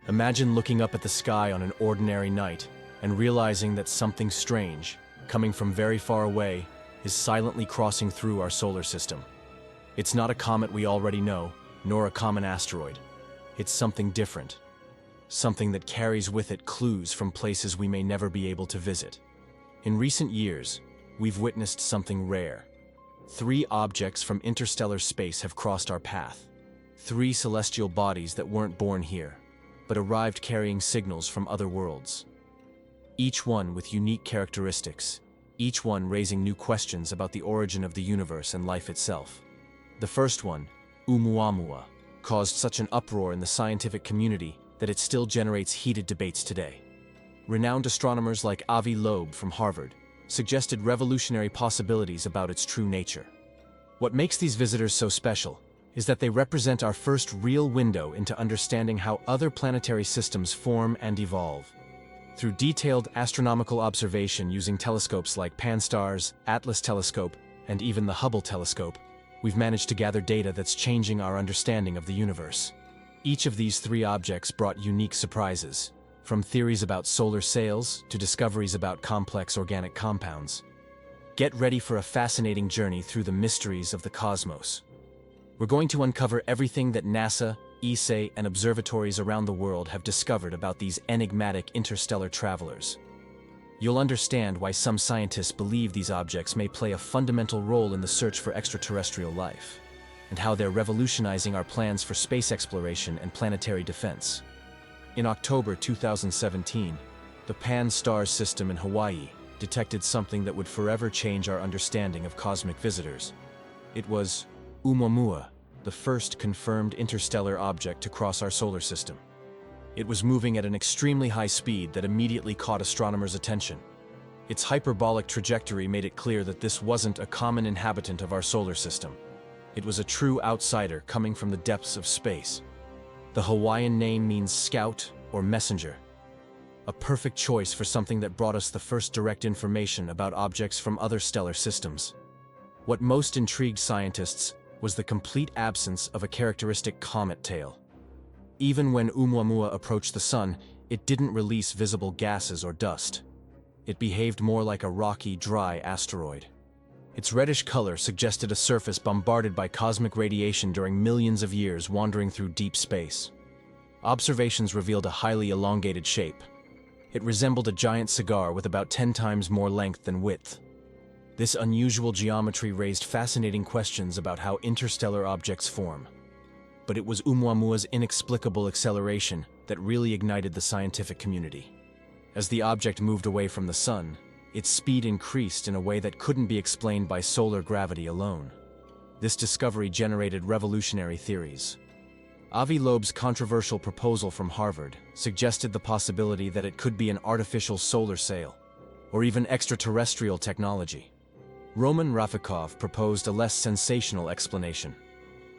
Imagine looking up at the sky on an ordinary night and realizing that something strange, coming from very far away, is silently crossing through our solar system. It's not a comet we already know, nor a common asteroid. It's something different. Something that carries with it clues from places we may never be able to visit. In recent years, we've witnessed something rare. 3 objects from interstellar space have crossed our path. 3 celestial bodies that weren't born here, but arrived carrying signals from other worlds. Each one with unique characteristics, each one raising new questions about the origin of the universe and life itself. The first one, Oumuamua, caused such an uproar in the scientific community that it still generates heated debates today. Renowned astronomers like Avi Loeb from Harvard suggested revolutionary possibilities about its true nature. What makes these visitors so special is that they represent our first real window into understanding how other planetary systems form and evolve. Through detailed astronomical observation using telescopes like Pan-STARRS, Atlas Telescope, and even the Hubble telescope, we've managed to gather data that's changing our understanding of the universe. Each of these 3 objects brought unique surprises, from theories about solar sails to discoveries about complex organic compounds. Get ready for a fascinating journey through the mysteries of the cosmos. We're going to uncover everything that NASA, ESA, and observatories around the world have discovered about these enigmatic interstellar travelers. You'll understand why some scientists believe these objects may play a fundamental role in the search for extraterrestrial life, and how they're revolutionizing our plans for space exploration and planetary defense. In October 2017, the Pan-STARRS system in Hawaii detected something that would forever change our understanding of cosmic visitors. It was Oumuamua, the first confirmed interstellar object to cross our solar system. It was moving at an extremely high speed that immediately caught astronomers' attention. Its hyperbolic trajectory made it clear that this wasn't a common inhabitant of our solar system. It was a true outsider coming from the depths of space. The Hawaiian name means scout or messenger. A perfect choice for something that brought us the first direct information about objects from other stellar systems. What most intrigued scientists was the complete absence of a characteristic comet tail. Even when Oumuamua approached the Sun, it didn't release visible gases or dust. It behaved more like a rocky, dry asteroid. Its reddish color suggested a surface bombarded by cosmic radiation during millions of years wandering through deep space. Observations revealed a highly elongated shape. It resembled a giant cigar with about 10 times more length than width. This unusual geometry raised fascinating questions about how interstellar objects form. But it was Oumuamua's inexplicable acceleration that really ignited the scientific community. As the object moved away from the Sun, its speed increased in a way that couldn't be explained by solar gravity alone. This discovery generated revolutionary theories. Avi Loeb's controversial proposal from Harvard suggested the possibility that it could be an artificial solar sail, or even extraterrestrial technology. Roman Rafikov proposed a less sensational explanation.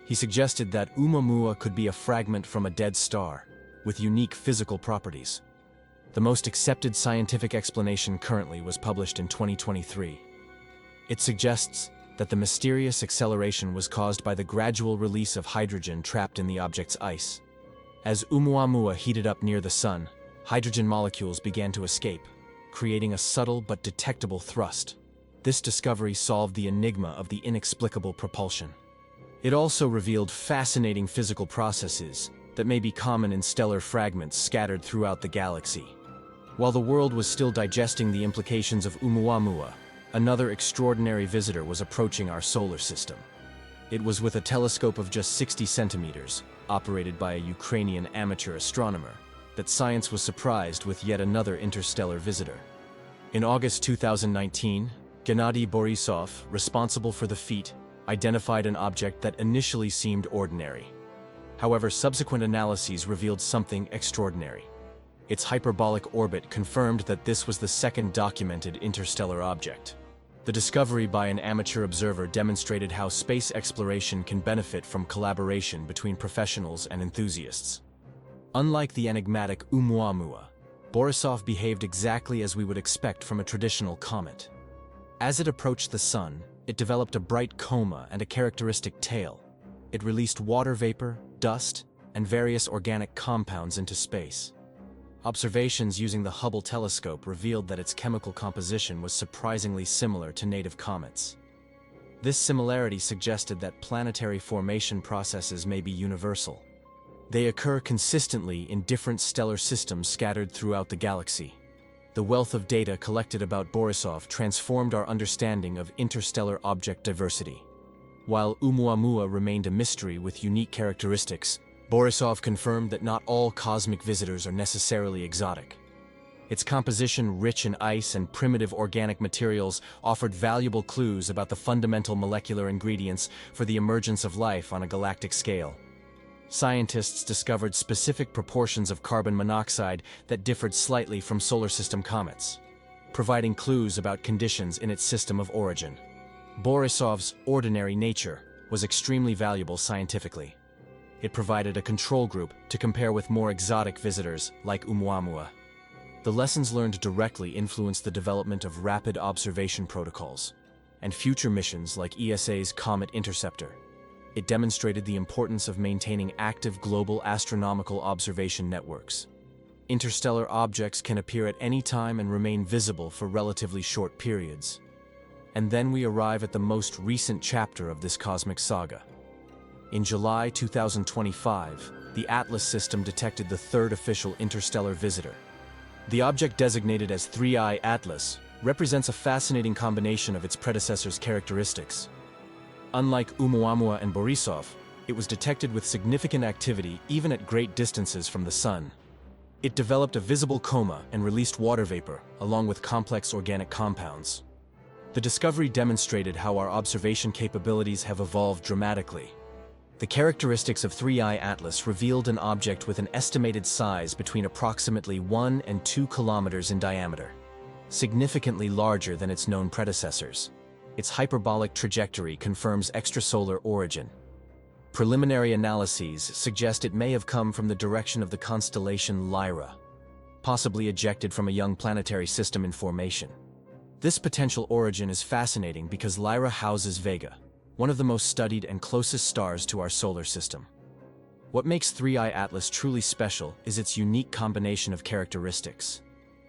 He suggested that Oumuamua could be a fragment from a dead star, with unique physical properties. The most accepted scientific explanation currently was published in 2023. It suggests that the mysterious acceleration was caused by the gradual release of hydrogen trapped in the object's ice. As Oumuamua heated up near the Sun, hydrogen molecules began to escape, creating a subtle but detectable thrust. This discovery solved the enigma of the inexplicable propulsion. It also revealed fascinating physical processes that may be common in stellar fragments scattered throughout the galaxy. While the world was still digesting the implications of Oumuamua, another extraordinary visitor was approaching our solar system. It was with a telescope of just 60 centimeters, operated by a Ukrainian amateur astronomer, that science was surprised with yet another interstellar visitor. In August 2019, Gennady Borisov, responsible for the feat, identified an object that initially seemed ordinary. However, subsequent analyses revealed something extraordinary. Its hyperbolic orbit confirmed that this was the second documented interstellar object. The discovery by an amateur observer demonstrated how space exploration can benefit from collaboration between professionals and enthusiasts. Unlike the enigmatic Oumuamua, Borisov behaved exactly as we would expect from a traditional comet. As it approached the Sun, it developed a bright coma and a characteristic tail. It released water vapor, dust, and various organic compounds into space. Observations using the Hubble telescope revealed that its chemical composition was surprisingly similar to native comets. This similarity suggested that planetary formation processes may be universal. They occur consistently in different stellar systems scattered throughout the galaxy. The wealth of data collected about Borisov transformed our understanding of interstellar object diversity. While Oumuamua remained a mystery with unique characteristics, Borisov confirmed that not all cosmic visitors are necessarily exotic. Its composition, rich in ice and primitive organic materials, offered valuable clues about the fundamental molecular ingredients for the emergence of life on a galactic scale. Scientists discovered specific proportions of carbon monoxide that differed slightly from solar system comets, providing clues about conditions in its system of origin. Borisov's ordinary nature was extremely valuable scientifically. It provided a control group to compare with more exotic visitors like Oumuamua. The lessons learned directly influenced the development of rapid observation protocols and future missions like ESA's Comet Interceptor. It demonstrated the importance of maintaining active global astronomical observation networks. Interstellar objects can appear at any time and remain visible for relatively short periods. And then we arrive at the most recent chapter of this cosmic saga. In July 2025, the Atlas system detected the third official interstellar visitor. The object designated as 3I Atlas represents a fascinating combination of its predecessor's characteristics. Unlike Oumuamua and Borisov, it was detected with significant activity even at great distances from the Sun. It developed a visible coma and released water vapor, along with complex organic compounds. The discovery demonstrated how our observation capabilities have evolved dramatically. The characteristics of 3I Atlas revealed an object with an estimated size between approximately 1 and 2 kilometers in diameter, significantly larger than its known predecessors. Its hyperbolic trajectory confirms extrasolar origin. Preliminary analyses suggest it may have come from the direction of the constellation Lyra, possibly ejected from a young planetary system in formation. This potential origin is fascinating because Lyra houses Vega, one of the most studied and closest stars to our solar system. What makes 3I Atlas truly special is its unique combination of characteristics.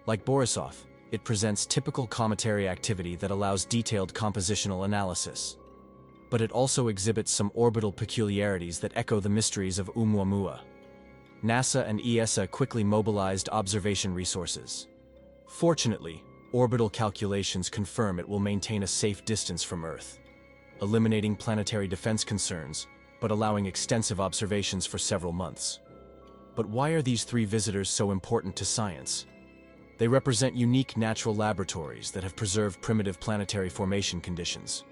Like Borisov, it presents typical cometary activity that allows detailed compositional analysis. But it also exhibits some orbital peculiarities that echo the mysteries of Oumuamua. NASA and ESA quickly mobilized observation resources. Fortunately, orbital calculations confirm it will maintain a safe distance from Earth, eliminating planetary defense concerns, but allowing extensive observations for several months. But why are these three visitors so important to science? They represent unique natural laboratories that have preserved primitive planetary formation conditions.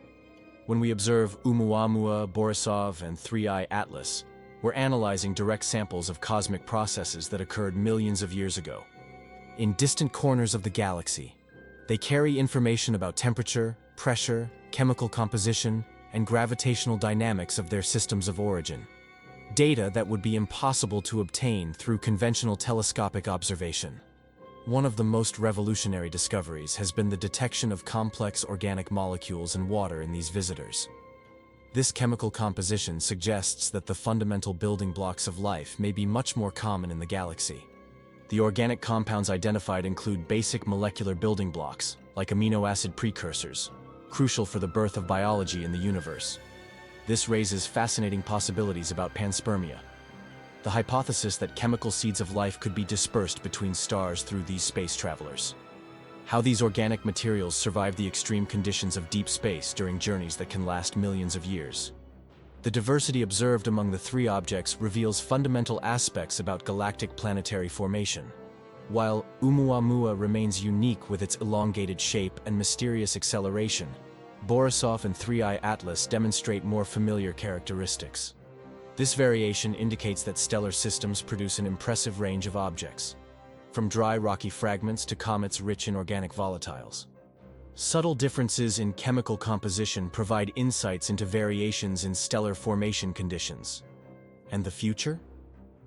When we observe Oumuamua, Borisov, and 3I Atlas, we're analyzing direct samples of cosmic processes that occurred millions of years ago. In distant corners of the galaxy, they carry information about temperature, pressure, chemical composition, and gravitational dynamics of their systems of origin. Data that would be impossible to obtain through conventional telescopic observation. One of the most revolutionary discoveries has been the detection of complex organic molecules in water in these visitors. This chemical composition suggests that the fundamental building blocks of life may be much more common in the galaxy. The organic compounds identified include basic molecular building blocks, like amino acid precursors, crucial for the birth of biology in the universe. This raises fascinating possibilities about panspermia, the hypothesis that chemical seeds of life could be dispersed between stars through these space travelers. How these organic materials survive the extreme conditions of deep space during journeys that can last millions of years. The diversity observed among the three objects reveals fundamental aspects about galactic planetary formation. While Oumuamua remains unique with its elongated shape and mysterious acceleration, Borisov and 3I Atlas demonstrate more familiar characteristics. This variation indicates that stellar systems produce an impressive range of objects, from dry rocky fragments to comets rich in organic volatiles. Subtle differences in chemical composition provide insights into variations in stellar formation conditions. And the future?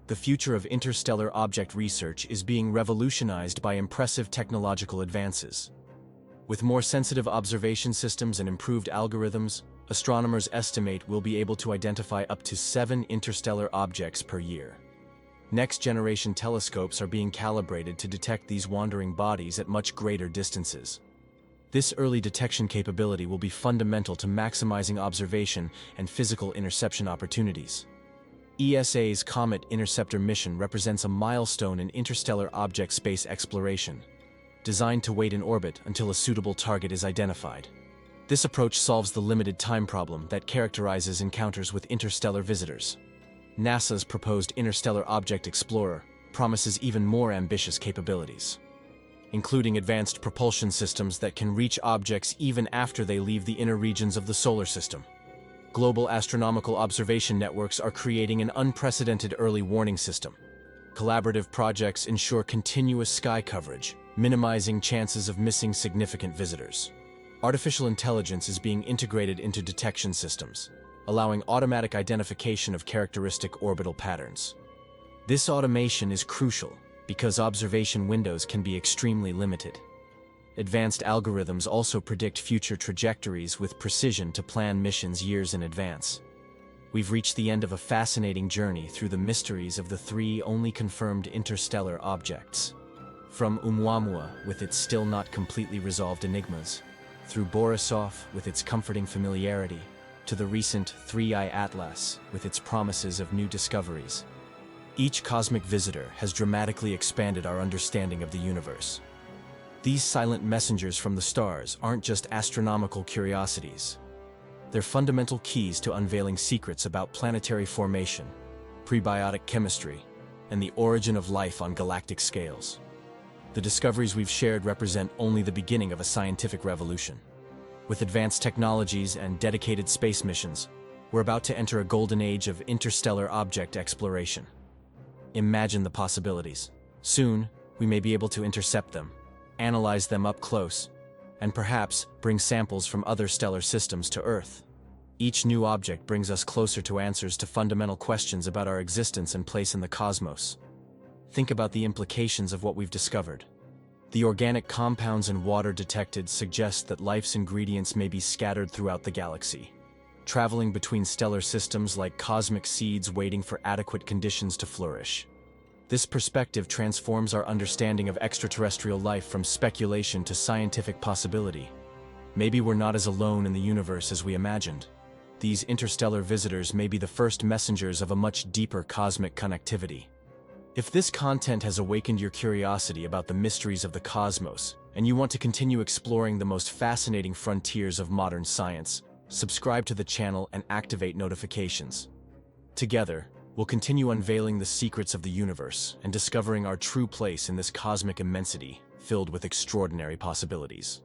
The future of interstellar object research is being revolutionized by impressive technological advances. With more sensitive observation systems and improved algorithms, Astronomers estimate we'll be able to identify up to 7 interstellar objects per year. Next-generation telescopes are being calibrated to detect these wandering bodies at much greater distances. This early detection capability will be fundamental to maximizing observation and physical interception opportunities. ESA's Comet Interceptor mission represents a milestone in interstellar object space exploration, designed to wait in orbit until a suitable target is identified. This approach solves the limited time problem that characterizes encounters with interstellar visitors. NASA's proposed Interstellar Object Explorer promises even more ambitious capabilities, including advanced propulsion systems that can reach objects even after they leave the inner regions of the solar system. Global astronomical observation networks are creating an unprecedented early warning system. Collaborative projects ensure continuous sky coverage, minimizing chances of missing significant visitors. Artificial intelligence is being integrated into detection systems, allowing automatic identification of characteristic orbital patterns. This automation is crucial because observation windows can be extremely limited. Advanced algorithms also predict future trajectories with precision to plan missions years in advance. We've reached the end of a fascinating journey through the mysteries of the 3 only confirmed interstellar objects. From Oumuamua with its still not completely resolved enigmas, through Borisov with its comforting familiarity, to the recent 3-Eye Atlas with its promises of new discoveries. Each cosmic visitor has dramatically expanded our understanding of the universe. These silent messengers from the stars aren't just astronomical curiosities. They're fundamental keys to unveiling secrets about planetary formation, prebiotic chemistry, and the origin of life on galactic scales. The discoveries we've shared represent only the beginning of a scientific revolution. With advanced technologies and dedicated space missions, we're about to enter a golden age of interstellar object exploration. Imagine the possibilities. Soon, we may be able to intercept them, analyze them up close, and perhaps bring samples from other stellar systems to Earth. Each new object brings us closer to answers to fundamental questions about our existence and place in the cosmos. Think about the implications of what we've discovered. The organic compounds in water detected suggest that life's ingredients may be scattered throughout the galaxy, traveling between stellar systems like cosmic seeds waiting for adequate conditions to flourish. This perspective transforms our understanding of extraterrestrial life from speculation to scientific possibility. Maybe we're not as alone in the universe as we imagined. These interstellar visitors may be the first messengers of a much deeper cosmic connectivity. If this content has awakened your curiosity about the mysteries of the cosmos, and you want to continue exploring the most fascinating frontiers of modern science, subscribe to the channel and activate notifications. Together, we'll continue unveiling the secrets of the universe and discovering our true place in this cosmic immensity filled with extraordinary possibilities.